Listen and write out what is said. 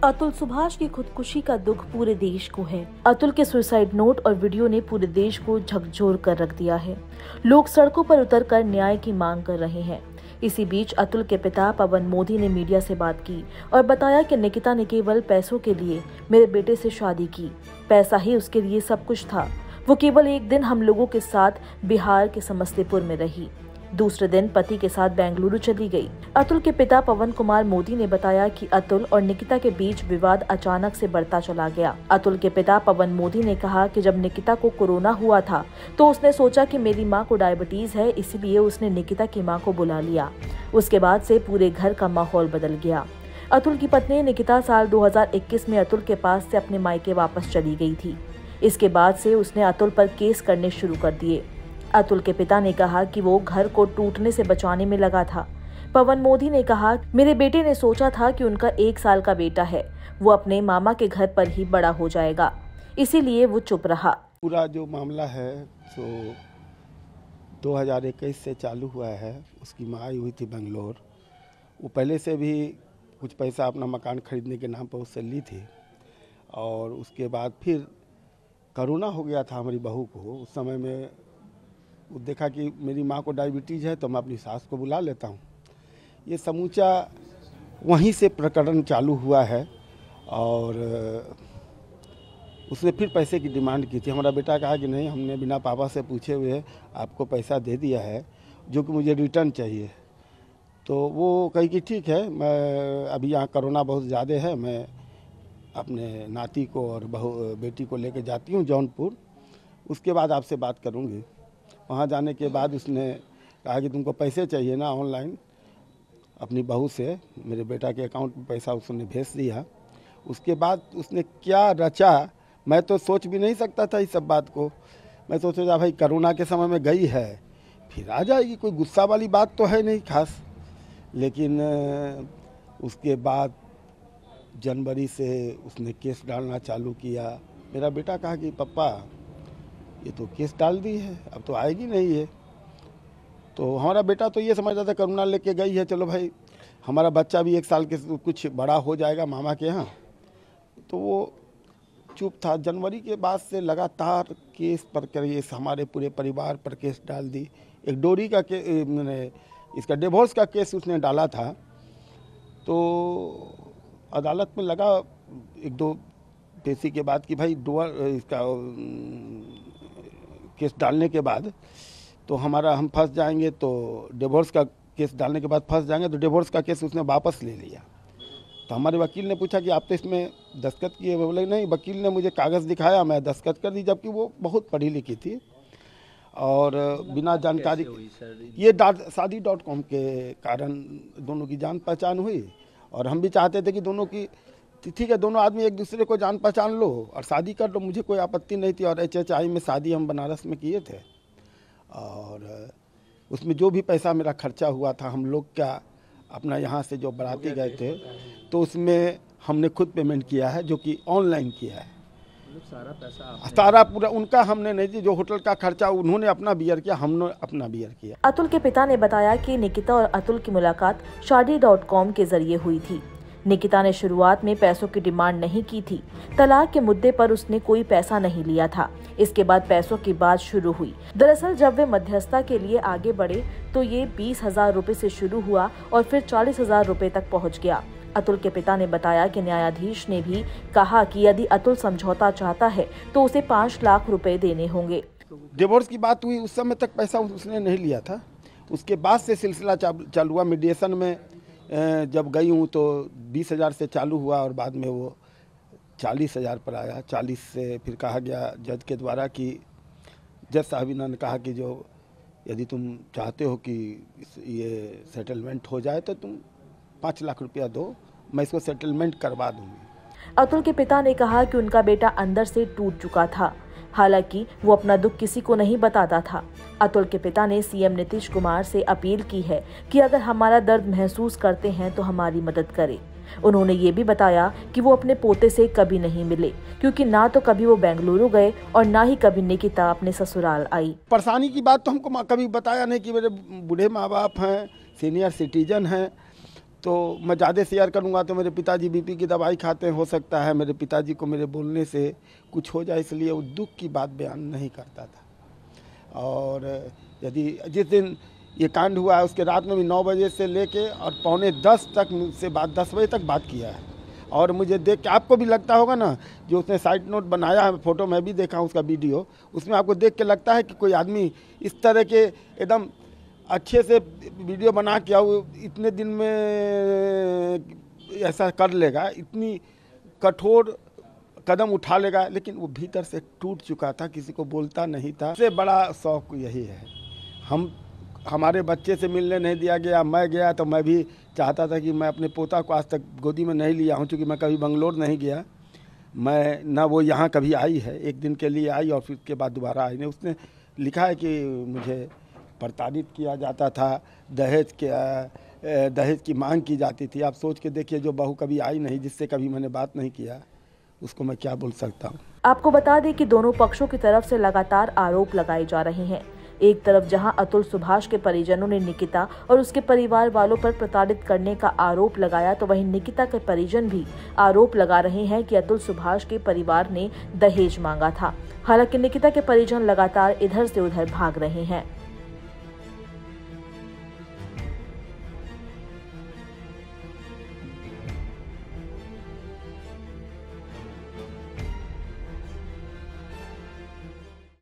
अतुल सुभाष की खुदकुशी का दुख पूरे देश को है। अतुल के सुसाइड नोट और वीडियो ने पूरे देश को झकझोर कर रख दिया है। लोग सड़कों पर उतरकर न्याय की मांग कर रहे हैं। इसी बीच अतुल के पिता पवन मोदी ने मीडिया से बात की और बताया कि निकिता ने केवल पैसों के लिए मेरे बेटे से शादी की। पैसा ही उसके लिए सब कुछ था। वो केवल एक दिन हम लोगों के साथ बिहार के समस्तीपुर में रही, दूसरे दिन पति के साथ बेंगलुरु चली गई। अतुल के पिता पवन कुमार मोदी ने बताया कि अतुल और निकिता के बीच विवाद अचानक से बढ़ता चला गया। अतुल के पिता पवन मोदी ने कहा कि जब निकिता को कोरोना हुआ था तो उसने सोचा कि मेरी मां को डायबिटीज है, इसलिए उसने निकिता की मां को बुला लिया। उसके बाद से पूरे घर का माहौल बदल गया। अतुल की पत्नी निकिता साल 2021 में अतुल के पास से अपने मायके वापस चली गई थी। इसके बाद से उसने अतुल पर केस करने शुरू कर दिए। अतुल के पिता ने कहा कि वो घर को टूटने से बचाने में लगा था। पवन मोदी ने कहा, मेरे बेटे ने सोचा था कि उनका 1 साल का बेटा है, वो अपने मामा के घर पर ही बड़ा हो जाएगा, इसीलिए वो चुप रहा। पूरा जो मामला है तो 2021 से चालू हुआ है। उसकी माँ आई हुई थी बेंगलोर। वो पहले से भी कुछ पैसा अपना मकान खरीदने के नाम पर उससे ली थी और उसके बाद फिर कोरोना हो गया था हमारी बहू को। उस समय में वो देखा कि मेरी माँ को डायबिटीज़ है तो मैं अपनी सास को बुला लेता हूँ। ये समूचा वहीं से प्रकरण चालू हुआ है और उसने फिर पैसे की डिमांड की थी। हमारा बेटा कहा कि नहीं, हमने बिना पापा से पूछे हुए आपको पैसा दे दिया है जो कि मुझे रिटर्न चाहिए। तो वो कही कि ठीक है, मैं अभी यहाँ कोरोना बहुत ज़्यादा है, मैं अपने नाती को और बेटी को लेकर जाती हूँ जौनपुर, उसके बाद आपसे बात करूँगी। वहाँ जाने के बाद उसने कहा कि तुमको पैसे चाहिए ना, ऑनलाइन अपनी बहू से मेरे बेटा के अकाउंट में पैसा उसने भेज दिया। उसके बाद उसने क्या रचा, मैं तो सोच भी नहीं सकता था इस सब बात को। मैं तो सोचा भाई कोरोना के समय में गई है फिर आ जाएगी, कोई गुस्सा वाली बात तो है नहीं खास। लेकिन उसके बाद जनवरी से उसने केस डालना चालू किया। मेरा बेटा कहा कि पापा ये तो केस डाल दी है, अब तो आएगी नहीं है। तो हमारा बेटा तो ये समझता था कोरोना लेके गई है, चलो भाई हमारा बच्चा भी 1 साल के कुछ बड़ा हो जाएगा मामा के यहाँ। तो वो चुप था। जनवरी के बाद से लगातार केस पर केस, हमारे पूरे परिवार पर केस डाल दी। एक डोरी का इसका डिवोर्स का केस उसने डाला था। तो अदालत में लगा 1-2 पेशी के बाद कि भाई इसका केस डालने के बाद तो हम फंस जाएंगे, तो डिवोर्स का केस डालने के बाद फंस जाएंगे, तो डिवोर्स का केस उसने वापस ले लिया। तो हमारे वकील ने पूछा कि आप तो इसमें दस्तखत किए? बोले नहीं। वकील ने मुझे कागज़ दिखाया, मैं दस्तखत कर दी, जबकि वो बहुत पढ़ी लिखी थी और बिना जानकारी। ये शादी.com के कारण दोनों की जान पहचान हुई और हम भी चाहते थे कि दोनों की ठीक है, दोनों आदमी एक दूसरे को जान पहचान लो और शादी कर लो, मुझे कोई आपत्ति नहीं थी। और HHI में शादी हम बनारस में किए थे और उसमें जो भी पैसा मेरा खर्चा हुआ था, हम लोग क्या अपना यहाँ से जो बाराती गए थे तो उसमें हमने खुद पेमेंट किया है, जो कि ऑनलाइन किया है। सारा पूरा उनका हमने नहीं दी। जो होटल का खर्चा उन्होंने अपना बियर किया, हमने अपना बियर किया। अतुल के पिता ने बताया कि निकिता और अतुल की मुलाकात शादी.com के जरिए हुई थी। निकिता ने शुरुआत में पैसों की डिमांड नहीं की थी। तलाक के मुद्दे पर उसने कोई पैसा नहीं लिया था। इसके बाद पैसों की बात शुरू हुई। दरअसल जब वे मध्यस्थता के लिए आगे बढ़े तो ये 20,000 रुपए से शुरू हुआ और फिर 40,000 रुपए तक पहुंच गया। अतुल के पिता ने बताया कि न्यायाधीश ने भी कहा कि यदि अतुल समझौता चाहता है तो उसे 5 लाख रुपए देने होंगे। डिवोर्स की बात हुई, उस समय तक पैसा उसने नहीं लिया था। उसके बाद से सिलसिला चालू हुआ। मीडिएशन में जब गई हूँ तो 20,000 से चालू हुआ और बाद में वो 40,000 पर आया। 40 से फिर कहा गया जज के द्वारा कि जज साहबिना ने कहा कि जो यदि तुम चाहते हो कि ये सेटलमेंट हो जाए तो तुम 5 लाख रुपया दो, मैं इसको सेटलमेंट करवा दूंगी। अतुल के पिता ने कहा कि उनका बेटा अंदर से टूट चुका था, हालांकि वो अपना दुख किसी को नहीं बताता था। अतुल के पिता ने CM नीतीश कुमार से अपील की है कि अगर हमारा दर्द महसूस करते हैं तो हमारी मदद करें। उन्होंने ये भी बताया कि वो अपने पोते से कभी नहीं मिले, क्योंकि ना तो कभी वो बेंगलुरु गए और ना ही कभी निकिता अपने ससुराल आई। परेशानी की बात तो हमको कभी बताया नहीं कि मेरे बूढ़े माँ बाप हैं, सीनियर सिटीजन हैं, तो मैं ज़्यादा शेयर करूँगा तो मेरे पिताजी बीपी की दवाई खाते हैं, हो सकता है मेरे पिताजी को मेरे बोलने से कुछ हो जाए, इसलिए वो दुख की बात बयान नहीं करता था। और यदि जिस दिन ये कांड हुआ है उसके रात में भी 9 बजे से लेके और 9:45 तक मुझसे बात 10 बजे तक बात किया है। और मुझे देख के आपको भी लगता होगा ना, जो उसने साइड नोट बनाया है, फोटो मैं भी देखा हूँ उसका वीडियो, उसमें आपको देख के लगता है कि कोई आदमी इस तरह के एकदम अच्छे से वीडियो बना के वो इतने दिन में ऐसा कर लेगा, इतनी कठोर कदम उठा लेगा। लेकिन वो भीतर से टूट चुका था, किसी को बोलता नहीं था। सबसे बड़ा शौक यही है, हमारे बच्चे से मिलने नहीं दिया गया। मैं गया तो मैं भी चाहता था कि मैं अपने पोता को आज तक गोदी में नहीं लिया हूँ, क्योंकि मैं कभी बंगलोर नहीं गया। मैं ना वो यहाँ कभी आई है, एक दिन के लिए आई और फिर उसके बाद दोबारा आई नहीं। उसने लिखा है कि मुझे प्रताड़ित किया जाता था, दहेज की मांग की जाती थी। आप सोच के देखिए, जो बहू कभी आई नहीं, जिससे कभी मैंने बात नहीं किया, उसको मैं क्या बोल सकता हूँ। आपको बता दें कि दोनों पक्षों की तरफ से लगातार आरोप लगाए जा रहे हैं। एक तरफ जहां अतुल सुभाष के परिजनों ने निकिता और उसके परिवार वालों पर प्रताड़ित करने का आरोप लगाया, तो वहीं निकिता के परिजन भी आरोप लगा रहे हैं कि अतुल सुभाष के परिवार ने दहेज मांगा था। हालांकि निकिता के परिजन लगातार इधर से उधर भाग रहे हैं।